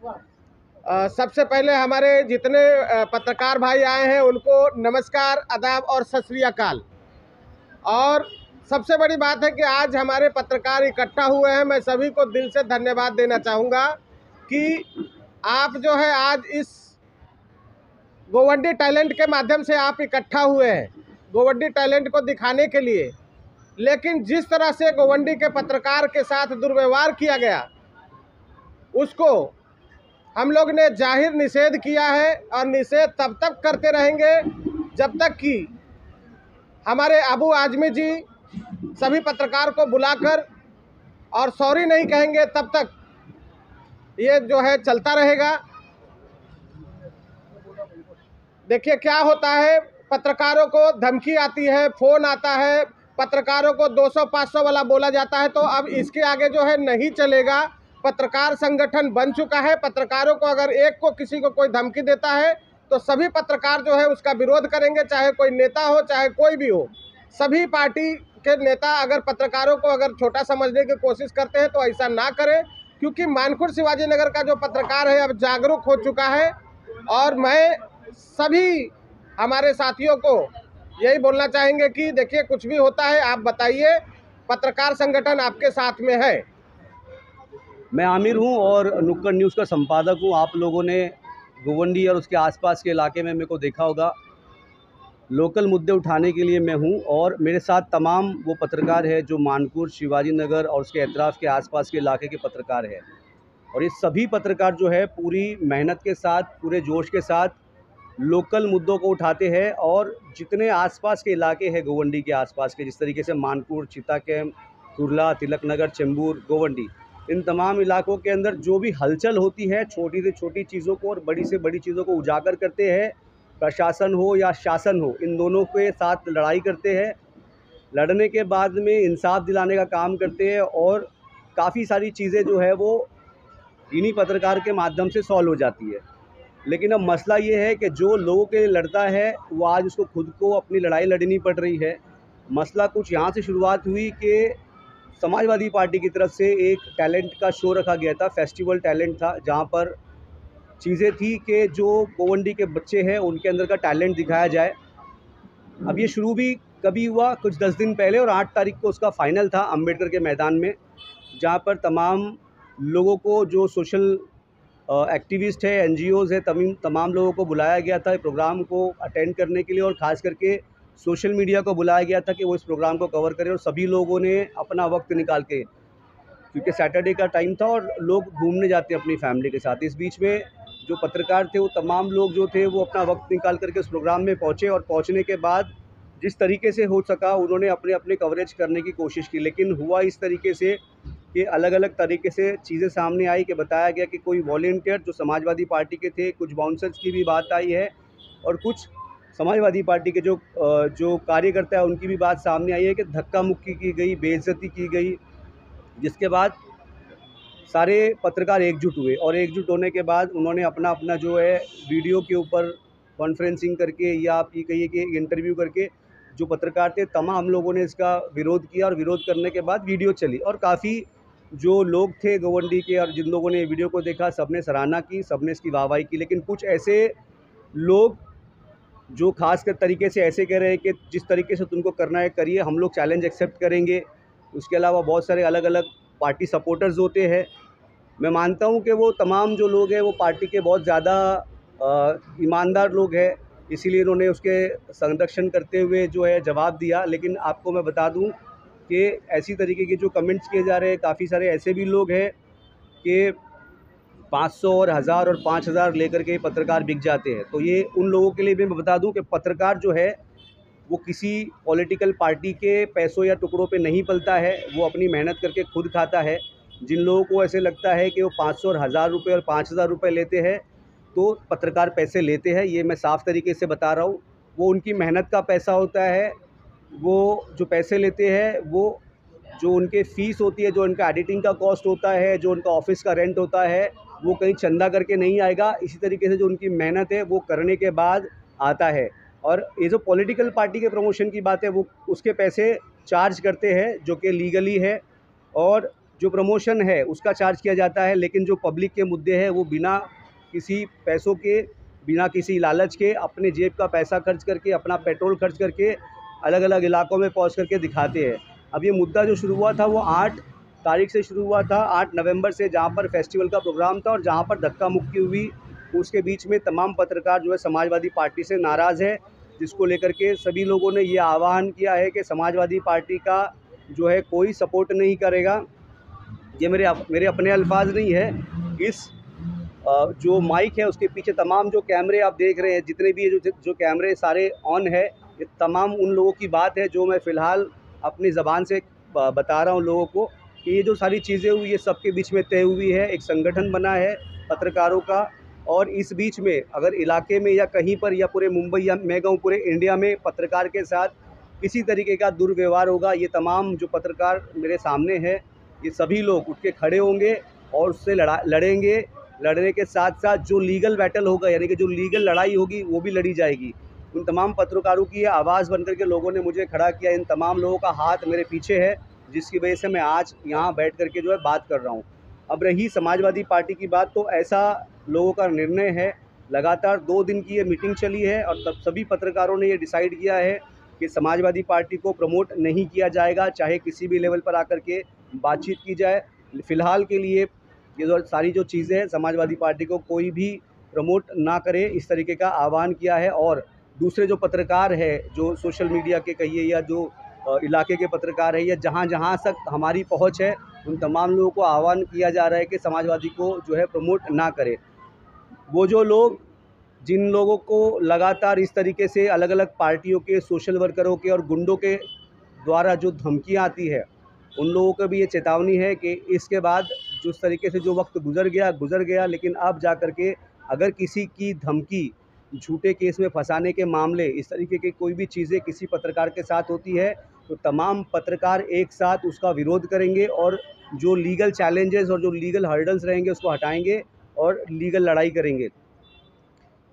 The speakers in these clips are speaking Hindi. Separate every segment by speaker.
Speaker 1: सबसे पहले हमारे जितने पत्रकार भाई आए हैं उनको नमस्कार, आदाब और सत श्री अकाल। और सबसे बड़ी बात है कि आज हमारे पत्रकार इकट्ठा हुए हैं। मैं सभी को दिल से धन्यवाद देना चाहूँगा कि आप जो है आज इस गोवंडी टैलेंट के माध्यम से आप इकट्ठा हुए हैं गोवंडी टैलेंट को दिखाने के लिए। लेकिन जिस तरह से गोवंडी के पत्रकार के साथ दुर्व्यवहार किया गया उसको हम लोग ने जाहिर निषेध किया है और निषेध तब तक करते रहेंगे जब तक कि हमारे अबू आजमी जी सभी पत्रकार को बुलाकर और सॉरी नहीं कहेंगे तब तक ये जो है चलता रहेगा। देखिए क्या होता है, पत्रकारों को धमकी आती है, फ़ोन आता है, पत्रकारों को 200-500 वाला बोला जाता है। तो अब इसके आगे जो है नहीं चलेगा। पत्रकार संगठन बन चुका है। पत्रकारों को अगर एक को किसी को कोई धमकी देता है तो सभी पत्रकार जो है उसका विरोध करेंगे, चाहे कोई नेता हो चाहे कोई भी हो। सभी पार्टी के नेता अगर पत्रकारों को अगर छोटा समझने की कोशिश करते हैं तो ऐसा ना करें, क्योंकि मानखुर्द शिवाजी नगर का जो पत्रकार है अब जागरूक हो चुका है। और मैं सभी हमारे साथियों को यही बोलना चाहेंगे कि देखिए कुछ भी होता है आप बताइए, पत्रकार संगठन आपके साथ में है।
Speaker 2: मैं आमिर हूं और नुक्कड़ न्यूज़ का संपादक हूं। आप लोगों ने गोवंडी और उसके आसपास के इलाके में मेरे को देखा होगा। लोकल मुद्दे उठाने के लिए मैं हूं और मेरे साथ तमाम वो पत्रकार हैं जो मानखुर्द, शिवाजी नगर और उसके एतराफ़ के आसपास के इलाके के पत्रकार हैं। और ये सभी पत्रकार जो है पूरी मेहनत के साथ, पूरे जोश के साथ लोकल मुद्दों को उठाते हैं। और जितने आसपास के इलाके हैं गोवंडी के आसपास के, जिस तरीके से मानखुर्द, चिता कैंप, कुर्ला, तिलक नगर, चेंबूर, गोवंडी, इन तमाम इलाकों के अंदर जो भी हलचल होती है, छोटी से छोटी चीज़ों को और बड़ी से बड़ी चीज़ों को उजागर करते हैं। प्रशासन हो या शासन हो, इन दोनों के साथ लड़ाई करते हैं। लड़ने के बाद में इंसाफ दिलाने का काम करते हैं और काफ़ी सारी चीज़ें जो है वो इन्हीं पत्रकार के माध्यम से सॉल्व हो जाती है। लेकिन अब मसला ये है कि जो लोगों के लिए लड़ता है वो आज उसको खुद को अपनी लड़ाई लड़नी पड़ रही है। मसला कुछ यहाँ से शुरुआत हुई कि समाजवादी पार्टी की तरफ से एक टैलेंट का शो रखा गया था, फेस्टिवल टैलेंट था, जहाँ पर चीज़ें थी कि जो गोवंडी के बच्चे हैं उनके अंदर का टैलेंट दिखाया जाए। अब ये शुरू भी कभी हुआ कुछ 10 दिन पहले और 8 तारीख को उसका फाइनल था अम्बेडकर के मैदान में, जहाँ पर तमाम लोगों को जो सोशल एक्टिविस्ट है, एनजीओज़ है, तमाम लोगों को बुलाया गया था प्रोग्राम को अटेंड करने के लिए। और ख़ास करके सोशल मीडिया को बुलाया गया था कि वो इस प्रोग्राम को कवर करें। और सभी लोगों ने अपना वक्त निकाल के, क्योंकि सैटरडे का टाइम था और लोग घूमने जाते हैं अपनी फैमिली के साथ, इस बीच में जो पत्रकार थे वो तमाम लोग जो थे वो अपना वक्त निकाल करके उस प्रोग्राम में पहुँचे। और पहुँचने के बाद जिस तरीके से हो सका उन्होंने अपने अपने कवरेज करने की कोशिश की। लेकिन हुआ इस तरीके से कि अलग अलग तरीके से चीज़ें सामने आई कि बताया गया कि कोई वॉलंटियर जो समाजवादी पार्टी के थे, कुछ बाउंसर्स की भी बात आई है और कुछ समाजवादी पार्टी के जो कार्यकर्ता है उनकी भी बात सामने आई है कि धक्का मुक्की की गई, बेइज्जती की गई। जिसके बाद सारे पत्रकार एकजुट हुए और एकजुट होने के बाद उन्होंने अपना अपना जो है वीडियो के ऊपर कॉन्फ्रेंसिंग करके या आप ये कहिए कि इंटरव्यू करके जो पत्रकार थे तमाम लोगों ने इसका विरोध किया। और विरोध करने के बाद वीडियो चली और काफ़ी जो लोग थे गोवंडी के और जिन लोगों ने वीडियो को देखा सबने सराहना की, सबने इसकी वाहवाही की। लेकिन कुछ ऐसे लोग जो ख़ास कर तरीके से ऐसे कह रहे हैं कि जिस तरीके से तुमको करना है करिए, हम लोग चैलेंज एक्सेप्ट करेंगे। उसके अलावा बहुत सारे अलग अलग पार्टी सपोर्टर्स होते हैं। मैं मानता हूं कि वो तमाम जो लोग हैं वो पार्टी के बहुत ज़्यादा ईमानदार लोग हैं, इसीलिए उन्होंने उसके संरक्षण करते हुए जो है जवाब दिया। लेकिन आपको मैं बता दूं कि ऐसी तरीके के जो कमेंट्स किए जा रहे हैं, काफ़ी सारे ऐसे भी लोग हैं कि 500 और 1000 और 5000 लेकर के पत्रकार बिक जाते हैं। तो ये उन लोगों के लिए भी मैं बता दूं कि पत्रकार जो है वो किसी पॉलिटिकल पार्टी के पैसों या टुकड़ों पे नहीं पलता है, वो अपनी मेहनत करके खुद खाता है। जिन लोगों को ऐसे लगता है कि वो 500 और 1000 रुपये और 5000 रुपये लेते हैं तो पत्रकार पैसे लेते हैं, ये मैं साफ़ तरीके से बता रहा हूँ। वो उनकी मेहनत का पैसा होता है। वो जो पैसे लेते हैं वो जो उनके फ़ीस होती है, जो उनका एडिटिंग का कॉस्ट होता है, जो उनका ऑफिस का रेंट होता है, वो कहीं चंदा करके नहीं आएगा। इसी तरीके से जो उनकी मेहनत है वो करने के बाद आता है। और ये जो पॉलिटिकल पार्टी के प्रमोशन की बात है वो उसके पैसे चार्ज करते हैं जो कि लीगली है। और जो प्रमोशन है उसका चार्ज किया जाता है, लेकिन जो पब्लिक के मुद्दे हैं वो बिना किसी पैसों के, बिना किसी लालच के, अपने जेब का पैसा खर्च करके, अपना पेट्रोल खर्च करके अलग अलग इलाकों में पहुंच करके दिखाते हैं। अब ये मुद्दा जो शुरू हुआ था वो 8 तारीख से शुरू हुआ था, 8 नवंबर से, जहां पर फेस्टिवल का प्रोग्राम था और जहां पर धक्का मुक्की हुई। उसके बीच में तमाम पत्रकार जो है समाजवादी पार्टी से नाराज़ है, जिसको लेकर के सभी लोगों ने ये आह्वान किया है कि समाजवादी पार्टी का जो है कोई सपोर्ट नहीं करेगा। ये मेरे अपने अल्फाज नहीं है। इस जो माइक है उसके पीछे तमाम जो कैमरे आप देख रहे हैं, जितने भी जो कैमरे सारे ऑन है, ये तमाम उन लोगों की बात है जो मैं फ़िलहाल अपनी ज़बान से बता रहा हूँ लोगों को कि ये जो सारी चीज़ें हुई ये सबके बीच में तय हुई है। एक संगठन बना है पत्रकारों का, और इस बीच में अगर इलाके में या कहीं पर या पूरे मुंबई या मैं कहूँ पूरे इंडिया में पत्रकार के साथ किसी तरीके का दुर्व्यवहार होगा, ये तमाम जो पत्रकार मेरे सामने है, ये सभी लोग उठ के खड़े होंगे और उससे लड़ेंगे। लड़ने के साथ साथ जो लीगल बैटल होगा, यानी कि जो लीगल लड़ाई होगी वो भी लड़ी जाएगी। उन तमाम पत्रकारों की ये आवाज़ बनकर के लोगों ने मुझे खड़ा किया। इन तमाम लोगों का हाथ मेरे पीछे है, जिसकी वजह से मैं आज यहाँ बैठ कर के जो है बात कर रहा हूँ। अब रही समाजवादी पार्टी की बात, तो ऐसा लोगों का निर्णय है। लगातार 2 दिन की ये मीटिंग चली है और तब सभी पत्रकारों ने ये डिसाइड किया है कि समाजवादी पार्टी को प्रमोट नहीं किया जाएगा, चाहे किसी भी लेवल पर आकर के बातचीत की जाए। फ़िलहाल के लिए ये जो सारी जो चीज़ें हैं, समाजवादी पार्टी को कोई भी प्रमोट ना करे, इस तरीके का आह्वान किया है। और दूसरे जो पत्रकार है, जो सोशल मीडिया के कहिए या जो इलाके के पत्रकार है, या जहाँ जहाँ तक हमारी पहुँच है, उन तमाम लोगों को आह्वान किया जा रहा है कि समाजवादी को जो है प्रमोट ना करे। वो जो लोग, जिन लोगों को लगातार इस तरीके से अलग अलग पार्टियों के, सोशल वर्करों के और गुंडों के द्वारा जो धमकियाँ आती है, उन लोगों को भी ये चेतावनी है कि इसके बाद जिस तरीके से जो वक्त गुजर गया, लेकिन अब जा कर के अगर किसी की धमकी, झूठे केस में फंसाने के मामले, इस तरीके की कोई भी चीज़ें किसी पत्रकार के साथ होती है, तो तमाम पत्रकार एक साथ उसका विरोध करेंगे और जो लीगल चैलेंजेस और जो लीगल हर्डल्स रहेंगे उसको हटाएंगे और लीगल लड़ाई करेंगे।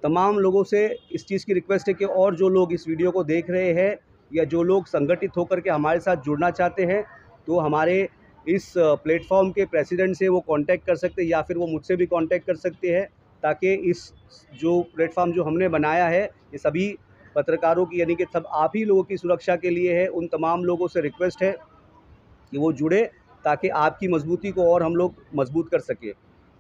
Speaker 2: तमाम लोगों से इस चीज़ की रिक्वेस्ट है कि और जो लोग इस वीडियो को देख रहे हैं या जो लोग संगठित होकर के हमारे साथ जुड़ना चाहते हैं, तो हमारे इस प्लेटफॉर्म के प्रेसिडेंट से वो कांटेक्ट कर सकते हैं या फिर वो मुझसे भी कांटेक्ट कर सकते हैं, ताकि इस जो प्लेटफॉर्म जो हमने बनाया है, ये सभी पत्रकारों की, यानी कि सब आप ही लोगों की सुरक्षा के लिए है। उन तमाम लोगों से रिक्वेस्ट है कि वो जुड़े, ताकि आपकी मजबूती को और हम लोग मजबूत कर सकें।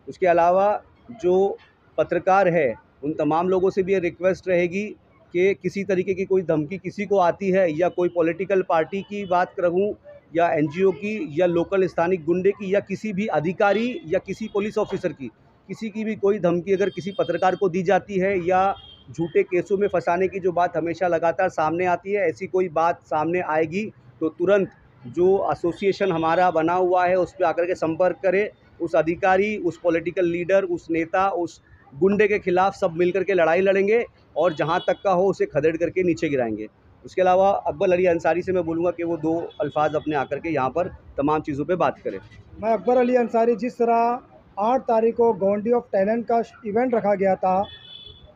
Speaker 2: उसके अलावा जो पत्रकार है, उन तमाम लोगों से भी ये रिक्वेस्ट रहेगी कि किसी तरीके की कोई धमकी किसी को आती है, या कोई पॉलिटिकल पार्टी की बात करूँ या एनजीओ की या लोकल स्थानिक गुंडे की या किसी भी अधिकारी या किसी पुलिस ऑफिसर की, किसी की भी कोई धमकी अगर किसी पत्रकार को दी जाती है या झूठे केसों में फंसाने की जो बात हमेशा लगातार सामने आती है, ऐसी कोई बात सामने आएगी तो तुरंत जो एसोसिएशन हमारा बना हुआ है उस पर आकर के संपर्क करें। उस अधिकारी, उस पॉलिटिकल लीडर, उस नेता, उस गुंडे के खिलाफ सब मिलकर के लड़ाई लड़ेंगे और जहां तक का हो उसे खदेड़ करके नीचे गिराएंगे। उसके अलावा अकबर अली अंसारी से मैं बोलूँगा कि वो 2 अल्फाज अपने आकर के यहाँ पर तमाम चीज़ों पे बात करें।
Speaker 3: मैं अकबर अली अंसारी, जिस तरह 8 तारीख को गोंडी ऑफ टैलेंट का इवेंट रखा गया था,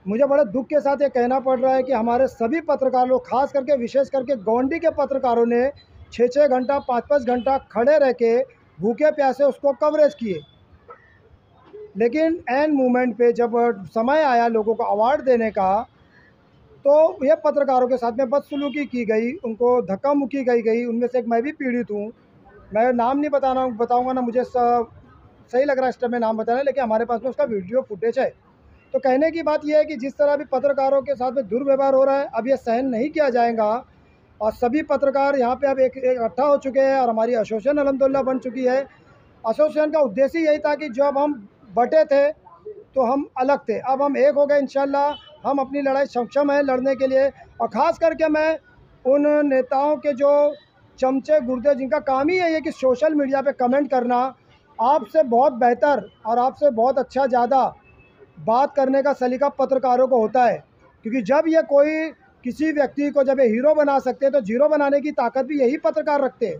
Speaker 3: मुझे बड़े दुख के साथ ये कहना पड़ रहा है कि हमारे सभी पत्रकार लोग, खास करके विशेष करके गोंडी के पत्रकारों ने 6-6 घंटा 5-5 घंटा खड़े रह के भूखे प्यासे उसको कवरेज किए। लेकिन एन मोमेंट पे जब समय आया लोगों को अवार्ड देने का, तो ये पत्रकारों के साथ में बदसलूकी की गई, उनको धक्का मुक्की गई। उनमें से एक मैं भी पीड़ित हूँ। मैं नाम नहीं बताऊँगा ना, मुझे सही लग रहा है इस टाइम में नाम बताना, लेकिन हमारे पास में उसका वीडियो फुटेज है। तो कहने की बात यह है कि जिस तरह भी पत्रकारों के साथ में दुर्व्यवहार हो रहा है, अब ये सहन नहीं किया जाएगा। और सभी पत्रकार यहाँ पे अब एक इकट्ठा हो चुके हैं और हमारी एसोसिएशन अल्हम्दुलिल्लाह बन चुकी है। एसोसिएशन का उद्देश्य यही था कि जब हम बटे थे तो हम अलग थे, अब हम एक हो गए। इंशाल्लाह हम अपनी लड़ाई सक्षम है लड़ने के लिए। और ख़ास करके मैं उन नेताओं के जो चमचे गुर्दे, जिनका काम ही है कि सोशल मीडिया पे कमेंट करना, आपसे बहुत बेहतर और आपसे बहुत अच्छा ज़्यादा बात करने का सलीका पत्रकारों को होता है। क्योंकि जब ये कोई किसी व्यक्ति को जब ये हीरो बना सकते हैं, तो जीरो बनाने की ताकत भी यही पत्रकार रखते हैं।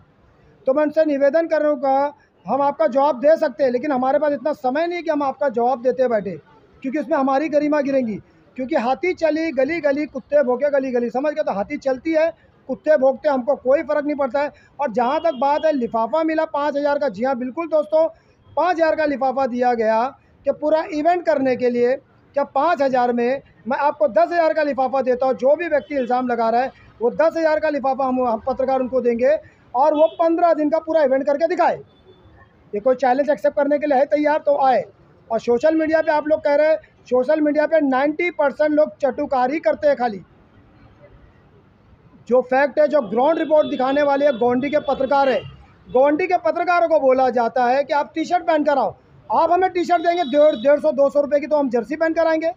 Speaker 3: तो मैं उनसे निवेदन करूँगा, हम आपका जवाब दे सकते हैं, लेकिन हमारे पास इतना समय नहीं कि हम आपका जवाब देते बैठे, क्योंकि उसमें हमारी गरिमा गिरेंगी। क्योंकि हाथी चली गली गली, कुत्ते भौंके गली गली, समझ गए? तो हाथी चलती है कुत्ते भोंकते, हमको कोई फ़र्क नहीं पड़ता है। और जहाँ तक बात है लिफाफा मिला 5,000 का, जी हाँ बिल्कुल दोस्तों, 5,000 का लिफाफा दिया गया कि पूरा इवेंट करने के लिए। क्या 5,000 में मैं आपको 10,000 का लिफाफा देता हूँ? जो भी व्यक्ति इल्ज़ाम लगा रहा है वो 10,000 का लिफाफा हम पत्रकार उनको देंगे और वो 15 दिन का पूरा इवेंट करके दिखाए। ये कोई चैलेंज एक्सेप्ट करने के लिए है तैयार तो आए। और सोशल मीडिया पे आप लोग कह रहे हैं, सोशल मीडिया पे 90% लोग चटुकारी करते हैं खाली। जो फैक्ट है, जो ग्राउंड रिपोर्ट दिखाने वाले गोंडी के पत्रकार है, गोंडी के पत्रकारों को बोला जाता है कि आप टी शर्ट पहन कर आओ। आप हमें टी शर्ट देंगे 150-200 रुपये की, तो हम जर्सी पहन कर आएंगे।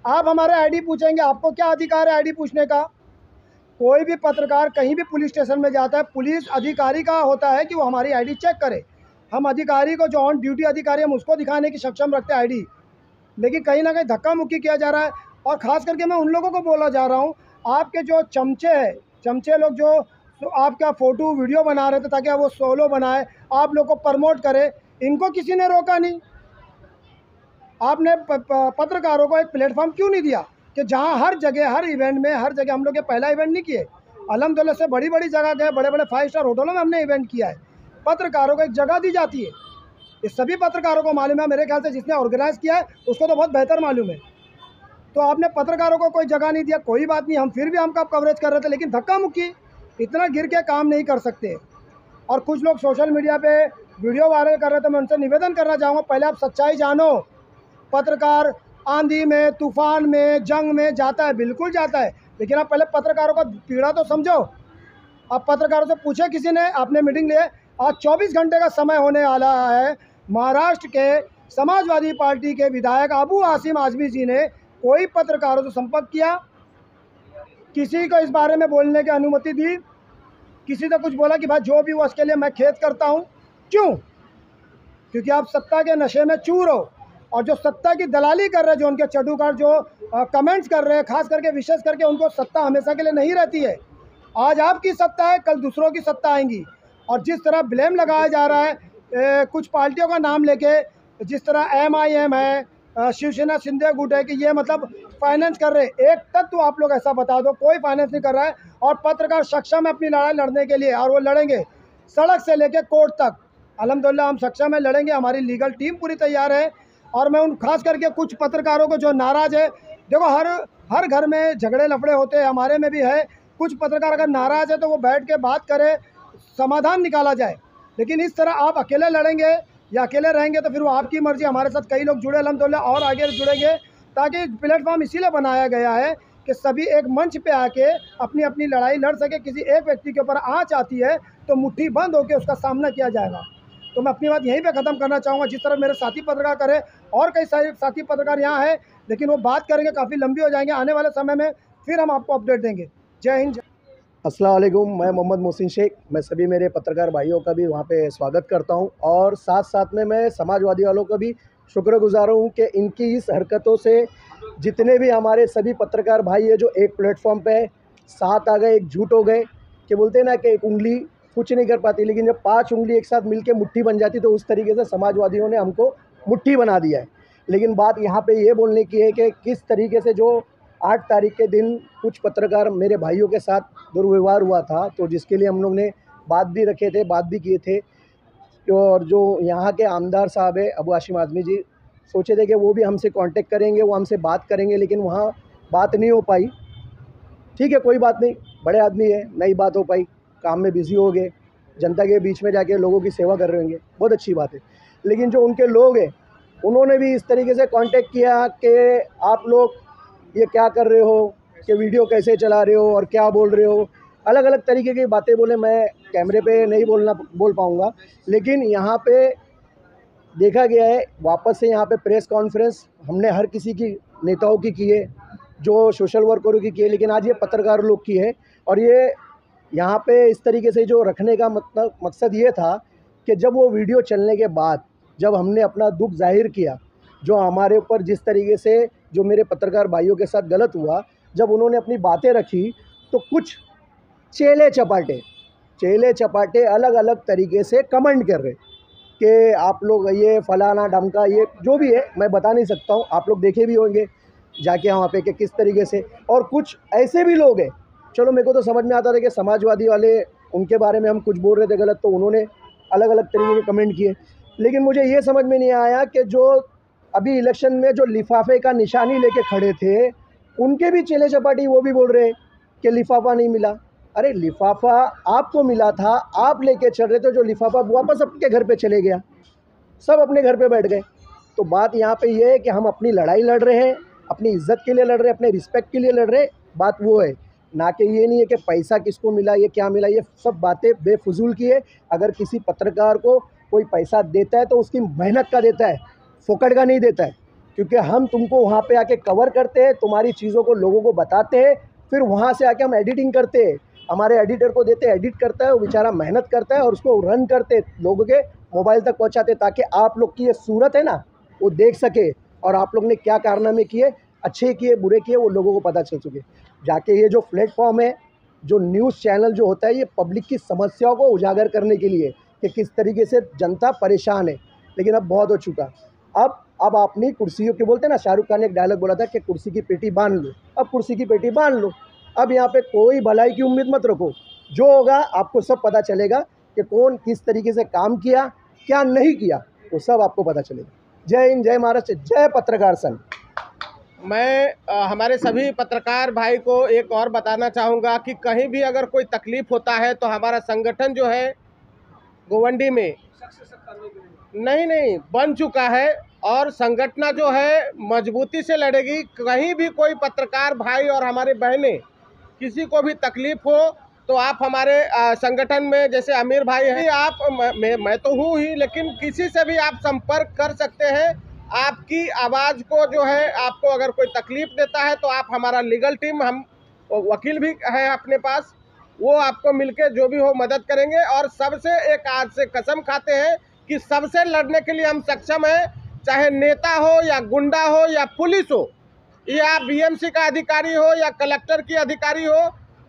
Speaker 3: आप हमारे आईडी पूछेंगे, आपको क्या अधिकार है आईडी पूछने का? कोई भी पत्रकार कहीं भी पुलिस स्टेशन में जाता है, पुलिस अधिकारी का होता है कि वो हमारी आईडी चेक करे। हम अधिकारी को, जो ऑन ड्यूटी अधिकारी, हम उसको दिखाने की सक्षम रखते हैं आईडी। लेकिन कहीं ना कहीं धक्का मुक्की किया जा रहा है। और ख़ास करके मैं उन लोगों को बोला जा रहा हूँ, आपके जो चमचे हैं, चमचे लोग जो आपका फ़ोटो वीडियो बना रहे थे ताकि वो सोलो बनाए, आप लोग को प्रमोट करे, इनको किसी ने रोका नहीं। आपने पत्रकारों को एक प्लेटफॉर्म क्यों नहीं दिया कि जहाँ हर जगह, हर इवेंट में, हर जगह हम लोग ये पहला इवेंट नहीं किए, अल्हम्दुलिल्लाह से बड़ी बड़ी जगह गए, बड़े बड़े 5 स्टार होटलों में हमने इवेंट किया है। पत्रकारों को एक जगह दी जाती है, ये सभी पत्रकारों को मालूम है। मेरे ख्याल से जिसने ऑर्गेनाइज़ किया है उसको तो बहुत बेहतर मालूम है। तो आपने पत्रकारों को कोई जगह नहीं दिया, कोई बात नहीं, हम फिर भी हमका कवरेज कर रहे थे, लेकिन धक्का मुक्की, इतना गिर के काम नहीं कर सकते। और कुछ लोग सोशल मीडिया पे वीडियो वायरल कर रहे थे, मैं उनसे निवेदन करना चाहूँगा, पहले आप सच्चाई जानो। पत्रकार आंधी में, तूफान में, जंग में जाता है, बिल्कुल जाता है, लेकिन आप पहले पत्रकारों का पीड़ा तो समझो। अब पत्रकारों से पूछे किसी ने, आपने मीटिंग लिए, आज 24 घंटे का समय होने वाला है। महाराष्ट्र के समाजवादी पार्टी के विधायक अबू आसिम आज़मी जी ने कोई पत्रकारों से संपर्क किया? किसी को इस बारे में बोलने की अनुमति दी? किसी ने कुछ बोला कि भाई जो भी हो उसके लिए मैं खेद करता हूँ? क्यों? क्योंकि आप सत्ता के नशे में चूर हो, और जो सत्ता की दलाली कर रहे हैं, जो उनके चटुकार जो कमेंट्स कर रहे हैं, खास करके विशेष करके, उनको सत्ता हमेशा के लिए नहीं रहती है। आज आपकी सत्ता है, कल दूसरों की सत्ता आएंगी। और जिस तरह ब्लेम लगाया जा रहा है कुछ पार्टियों का नाम लेके, जिस तरह MIM है, शिवसेना शिंदे गुट है, कि ये मतलब फाइनेंस कर रहे हैं, एक तत्व आप लोग ऐसा बता दो, कोई फाइनेंस नहीं कर रहा है। और पत्रकार सक्षम है अपनी लड़ाई लड़ने के लिए, और वो लड़ेंगे सड़क से लेके कोर्ट तक। अल्हम्दुलिल्लाह हम सक्षम है, लड़ेंगे, हमारी लीगल टीम पूरी तैयार है। और मैं उन खास करके कुछ पत्रकारों को जो नाराज़ है, देखो हर घर में झगड़े लफड़े होते हैं, हमारे में भी है। कुछ पत्रकार अगर नाराज़ है तो वो बैठ के बात करे, समाधान निकाला जाए। लेकिन इस तरह आप अकेले लड़ेंगे या अकेले रहेंगे तो फिर वो आपकी मर्ज़ी। हमारे साथ कई लोग जुड़े अल्हम्दुलिल्लाह, और आगे जुड़ेंगे, ताकि प्लेटफॉर्म इसीलिए बनाया गया है कि सभी एक मंच पे आके अपनी अपनी लड़ाई लड़ सके। किसी एक व्यक्ति के ऊपर आँच आती है तो मुट्ठी बंद होकर उसका सामना किया जाएगा। तो मैं अपनी बात यहीं पे ख़त्म करना चाहूँगा। जिस तरह मेरे साथी पत्रकार करे, और कई सारे साथी पत्रकार यहाँ हैं, लेकिन वो बात करेंगे, काफ़ी लंबी हो जाएंगे। आने वाले समय में फिर हम आपको अपडेट देंगे। जय हिंद।
Speaker 4: अस्सलाम वालेकुम, मैं मोहम्मद मोहसिन शेख। मैं सभी मेरे पत्रकार भाइयों का भी वहाँ पे स्वागत करता हूँ, और साथ साथ में मैं समाजवादी वालों का भी शुक्रगुजार हूँ कि इनकी इस हरकतों से जितने भी हमारे सभी पत्रकार भाई है जो एक प्लेटफॉर्म पे साथ आ गए, एकजुट हो गए। कि बोलते हैं ना कि एक उंगली कुछ नहीं कर पाती, लेकिन जब 5 उंगली एक साथ मिलके मुट्ठी बन जाती, तो उस तरीके से समाजवादियों ने हमको मुट्ठी बना दिया है। लेकिन बात यहाँ पे ये बोलने की है कि किस तरीके से जो 8 तारीख के दिन कुछ पत्रकार मेरे भाइयों के साथ दुर्व्यवहार हुआ था, तो जिसके लिए हम लोग ने बात भी रखे थे, बात भी किए थे। और जो यहाँ के आमदार साहब है अबू आसिम आज़मी जी, सोचे थे कि वो भी हमसे कांटेक्ट करेंगे, वो हमसे बात करेंगे, लेकिन वहाँ बात नहीं हो पाई। ठीक है, कोई बात नहीं, बड़े आदमी है, नहीं बात हो पाई, काम में बिज़ी हो गए, जनता के बीच में जाके लोगों की सेवा कर रहे होंगे, बहुत अच्छी बात है। लेकिन जो उनके लोग हैं उन्होंने भी इस तरीके से कांटेक्ट किया कि आप लोग ये क्या कर रहे हो, कि वीडियो कैसे चला रहे हो और क्या बोल रहे हो, अलग अलग तरीके की बातें बोले। मैं कैमरे पे नहीं बोल पाऊँगा, लेकिन यहाँ पे देखा गया है वापस से यहाँ पे प्रेस कॉन्फ्रेंस हमने हर किसी की नेताओं की है, जो सोशल वर्करों की है, लेकिन आज ये पत्रकार लोग की है। और ये यहाँ पे इस तरीके से जो रखने का मकसद ये था कि जब वो वीडियो चलने के बाद जब हमने अपना दुख जाहिर किया, जो हमारे ऊपर जिस तरीके से जो मेरे पत्रकार भाइयों के साथ गलत हुआ, जब उन्होंने अपनी बातें रखी, तो कुछ चेले चपाटे अलग अलग तरीके से कमेंट कर रहे कि आप लोग ये फलाना ढमका, ये जो भी है मैं बता नहीं सकता हूँ, आप लोग देखे भी होंगे जाके वहाँ पे कि किस तरीके से। और कुछ ऐसे भी लोग हैं चलो मेरे को तो समझ में आता था कि समाजवादी वाले उनके बारे में हम कुछ बोल रहे थे गलत, तो उन्होंने अलग अलग तरीके के कमेंट किए। लेकिन मुझे ये समझ में नहीं आया कि जो अभी इलेक्शन में जो लिफाफे का निशानी लेके खड़े थे, उनके भी चेले चपाटी वो भी बोल रहे कि लिफाफा नहीं मिला। अरे लिफाफा आपको मिला था, आप लेके चल रहे थे, जो लिफाफा वापस आपके घर पे चले गया, सब अपने घर पे बैठ गए। तो बात यहाँ पे ये है कि हम अपनी लड़ाई लड़ रहे हैं, अपनी इज्जत के लिए लड़ रहे हैं, अपने रिस्पेक्ट के लिए लड़ रहे हैं, बात वो है ना कि ये नहीं है कि पैसा किसको मिला, ये क्या मिला, ये सब बातें बेफजूल की है। अगर किसी पत्रकार को कोई पैसा देता है तो उसकी मेहनत का देता है, फोकट का नहीं देता है। क्योंकि हम तुमको वहाँ पे आके कवर करते हैं, तुम्हारी चीज़ों को लोगों को बताते हैं, फिर वहाँ से आके हम एडिटिंग करते हैं, हमारे एडिटर को देते, एडिट करता है, वो बेचारा मेहनत करता है और उसको रन करते, लोगों के मोबाइल तक पहुँचाते, ताकि आप लोग की ये सूरत है ना वो देख सके और आप लोग ने क्या कारनामे किए, अच्छे किए बुरे किए, वो लोगों को पता चल चुके। जाके ये जो प्लेटफॉर्म है, जो न्यूज़ चैनल जो होता है, ये पब्लिक की समस्याओं को उजागर करने के लिए कि किस तरीके से जनता परेशान है। लेकिन अब बहुत हो चुका। अब अपनी कुर्सियों के बोलते हैं ना, शाहरुख खान ने एक डायलॉग बोला था कि कुर्सी की पेटी बांध लो। अब कुर्सी की पेटी बांध लो, अब यहाँ पे कोई भलाई की उम्मीद मत रखो। जो होगा आपको सब पता चलेगा कि कौन किस तरीके से काम किया, क्या नहीं किया, वो सब आपको पता चलेगा। जय हिंद, जय महाराष्ट्र, जय पत्रकार संघ।
Speaker 1: मैं हमारे सभी पत्रकार भाई को एक और बताना चाहूँगा कि कहीं भी अगर कोई तकलीफ़ होता है तो हमारा संगठन जो है गोवंडी में नहीं बन चुका है और संगठन जो है मजबूती से लड़ेगी। कहीं भी कोई पत्रकार भाई और हमारे बहनें किसी को भी तकलीफ़ हो तो आप हमारे संगठन में, जैसे आमिर भाई हैं, आप मैं तो हूँ ही, लेकिन किसी से भी आप संपर्क कर सकते हैं। आपकी आवाज़ को जो है, आपको अगर कोई तकलीफ़ देता है तो आप हमारा लीगल टीम, हम वकील भी है अपने पास, वो आपको मिलके जो भी हो मदद करेंगे। और सबसे एक आज से कसम खाते हैं कि सबसे लड़ने के लिए हम सक्षम हैं, चाहे नेता हो या गुंडा हो या पुलिस हो या बीएमसी का अधिकारी हो या कलेक्टर की अधिकारी हो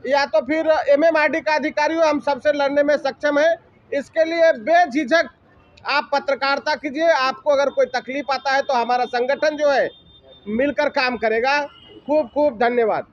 Speaker 1: या तो फिर एमएमआरडी का अधिकारी हो, हम सबसे लड़ने में सक्षम है। इसके लिए बेझिझक आप पत्रकारिता कीजिए। आपको अगर कोई तकलीफ आता है तो हमारा संगठन जो है मिलकर काम करेगा। खूब खूब धन्यवाद।